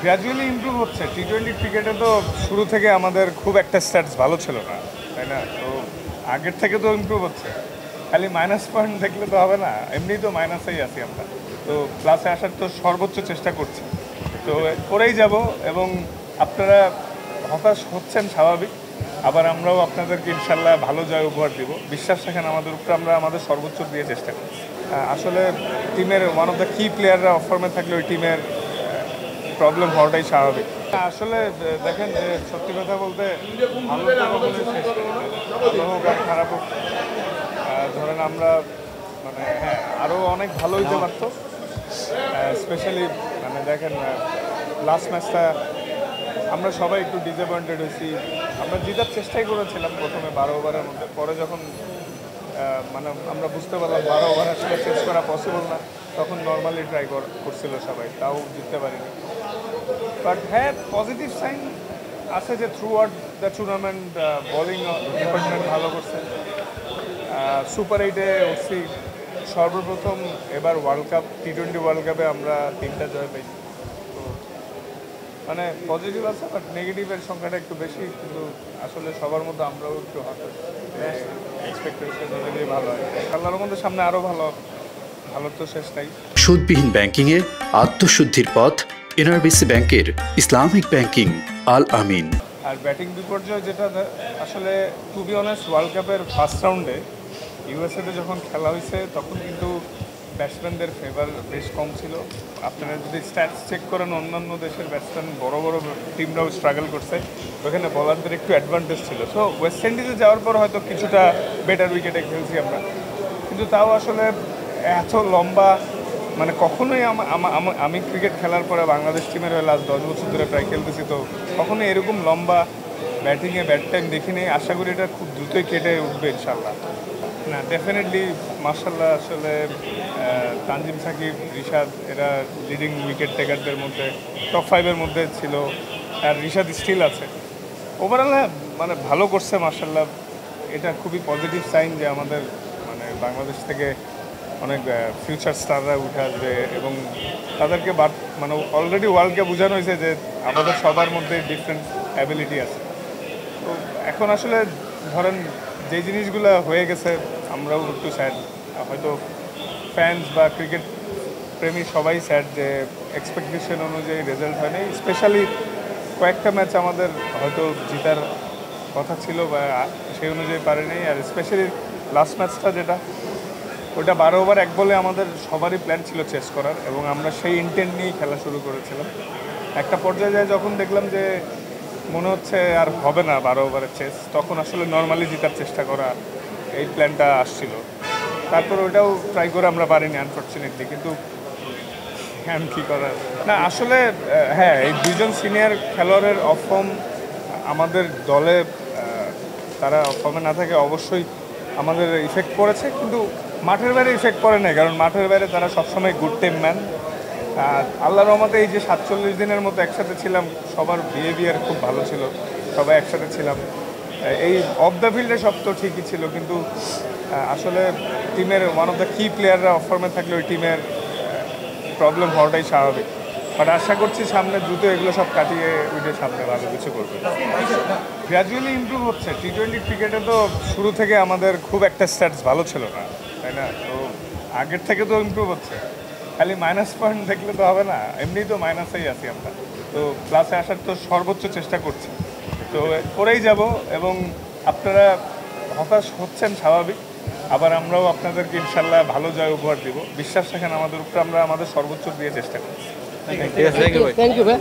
Gradually improve হচ্ছে। টি-20 ক্রিকেটে তো শুরু থেকে আমাদের খুব একটা স্ট্যাটস ভালো ছিল না, তাই না? তো আগের থেকে তো ইমপ্রুভ হচ্ছে, খালি মাইনাস পয়েন্ট দেখলে তো হবে না, এমনি তো মাইনাসেই আছি আমরা। তো প্লাসে আসার তো সর্বোচ্চ চেষ্টা করছি, তো করেই যাব। এবং আপনারা হতাশ হচ্ছেন স্বাভাবিক, আবার আমরাও আপনাদেরকে ইনশাল্লাহ ভালো জয় উপহার দিব। বিশ্বাস রাখেন আমাদের উপরে, আমরা আমাদের সর্বোচ্চ দিয়ে চেষ্টা করছি। আসলে টিমের ওয়ান অফ দ্য কি প্লেয়াররা অফ ফর্মে থাকলে ওই টিমের প্রবলেম হওয়াটাই স্বাভাবিক। আসলে দেখেন, যে সত্যি কথা বলতে ভালো তো কখনোই শেষ নেই। ভালো হোক আর খারাপ হোক, ধরেন আমরা মানে হ্যাঁ আরও অনেক ভালো হইতে পারত। স্পেশালি মানে দেখেন লাস্ট ম্যাচটা আমরা সবাই একটু ডিসঅ্যাপয়েন্টেড হয়েছি। আমরা জেতার চেষ্টাই করেছিলাম প্রথমে 12 ওভারের মধ্যে, পরে যখন মানে আমরা বুঝতে পারলাম 12 ওভার আসলে চেস করা পসিবল না, তখন নর্মালি ট্রাই করছিল সবাই, তাও জিততে পারিনি। বাট হ্যাঁ, পজিটিভ সাইন আছে যে through out the tournament bowling department ভালো করছে। সুপার 8-এ উঠছি সর্বপ্রথম, এবার ওয়ার্ল্ড কাপ টি-20 ওয়ার্ল্ড কাপে আমরা 3টা জয় পেয়েছি। তো মানে পজিটিভ আছে, বাট নেগেটিভের সংখ্যাটা একটু বেশি। কিন্তু আসলে সবার মধ্যে আমরাও একটু হতাশ, এক্সপেকটেশন অনুযায়ী ভালো হয়। আল্লাহর মধ্যে সামনে আরও ভালো, ভালো তো শেষ নাই। সুদবিহীন ব্যাংকিংয়ে আত্মশুদ্ধির পথ এনআরবিসি ব্যাংকের ইসলামিক ব্যাংকিং আল আমিন। আর ব্যাটিং বিপর্যয় যেটা আসলে টু বি অনেস্ট, ওয়ার্ল্ড কাপের ফার্স্ট রাউন্ডে ইউএসএতে যখন খেলা হয়েছে তখন কিন্তু ব্যাটসম্যানদের ফেভার বেশ কম ছিল। আপনারা যদি স্ট্যাটস চেক করেন, অন্যান্য দেশের ব্যাটসম্যান বড় বড় টিমরাও স্ট্রাগল করছে, ওখানে বলারদের একটু অ্যাডভান্টেজ ছিল। সো ওয়েস্ট ইন্ডিজে যাওয়ার পর হয়তো কিছুটা বেটার উইকেটে খেলছি আমরা, কিন্তু তাও আসলে এত লম্বা মানে কখনোই আমি ক্রিকেট খেলার পরে বাংলাদেশ টিমের হয়ে লাস্ট 10 বছর ধরে প্রায় খেলতেছি, তো কখনোই এরকম লম্বা ব্যাটিংয়ে ব্যাট টাইম দেখিনি। আশা করি এটা খুব দ্রুতই কেটে উঠবে ইনশাল্লাহ। না, ডেফিনেটলি মার্শাল্লাহ। আসলে তানজিম সাকিব, রিশাদ এরা লিডিং উইকেট টেকারদের মধ্যে টপ 5-এর মধ্যে ছিল, আর রিশাদ স্টিল আছে। ওভারঅল মানে ভালো করছে মার্শাল্লাহ। এটা খুবই পজিটিভ সাইন যে আমাদের মানে বাংলাদেশ থেকে অনেক ফিউচার স্টাররা উঠে আসবে, এবং তাদেরকে মানে অলরেডি ওয়ার্ল্ডকে বোঝানো হয়েছে যে আমাদের সবার মধ্যে ডিফারেন্ট অ্যাবিলিটি আছে। তো এখন আসলে ধরেন যে জিনিসগুলো হয়ে গেছে, আমরাও একটু স্যাড, হয়তো ফ্যান্স বা ক্রিকেট প্রেমী সবাই স্যাড যে এক্সপেকটেশন অনুযায়ী রেজাল্ট হয়নি। স্পেশালি কয়েকটা ম্যাচ আমাদের হয়তো জেতার কথা ছিল বা সেই অনুযায়ী পারেনি। আর স্পেশালি লাস্ট ম্যাচটা যেটা, ওটা 12 ওভার 1 বলে আমাদের সবারই প্ল্যান ছিল চেস করার, এবং আমরা সেই ইন্টেন্ট নিয়েই খেলা শুরু করেছিলাম। একটা পর্যায়ে যায় যখন দেখলাম যে মনে হচ্ছে আর হবে না 12 ওভারের চেস, তখন আসলে নর্মালি জেতার চেষ্টা করা এই প্ল্যানটা আসছিল। তারপর ওটাও ট্রাই করে আমরা পারিনি আনফর্চুনেটলি, কিন্তু আমি কী করার। না আসলে হ্যাঁ, এই দুইজন সিনিয়র খেলোয়াড়ের অফ ফর্ম আমাদের দলে, তারা অফ ফর্মে না থাকে অবশ্যই আমাদের ইফেক্ট পড়েছে, কিন্তু মাঠের বাইরে ইফেক্ট পড়ে না, কারণ মাঠের বাইরে তারা সবসময় গুড টিম ম্যান। আল্লাহর রহমতে এই যে 47 দিনের মতো একসাথে ছিলাম, সবার বিহেভিয়ার খুব ভালো ছিল, সবাই একসাথে ছিলাম। এই অফ দ্য ফিল্ডে সব তো ঠিকই ছিল, কিন্তু আসলে টিমের ওয়ান অফ দ্য কি প্লেয়াররা অফ ফর্মে থাকলে ওই টিমের প্রবলেম হওয়াটাই স্বাভাবিক। বাট আশা করছি সামনে দ্রুত এগুলো সব কাটিয়ে উঠে সামনে ভালো কিছু করবে। গ্র্যাজুয়ালি ইমপ্রুভ হচ্ছে। টি-20 ক্রিকেটে তো শুরু থেকে আমাদের খুব একটা স্ট্যাটস ভালো ছিল না, তাই না? তো আগের থেকে তো ইমপ্রুভ হচ্ছে, খালি মাইনাস পয়েন্ট দেখলে তো হবে না, এমনি তো মাইনাসেই আছি আমরা। তো প্লাসে আসার তো সর্বোচ্চ চেষ্টা করছি, তো করেই যাব। এবং আপনারা হতাশ হচ্ছেন স্বাভাবিক, আবার আমরাও আপনাদেরকে ইনশাল্লাহ ভালো জয় উপহার দিব। বিশ্বাস রাখেন আমাদের উপরে, আমরা আমাদের সর্বোচ্চ দিয়ে চেষ্টা করছি। থ্যাংক ইউ ভাই।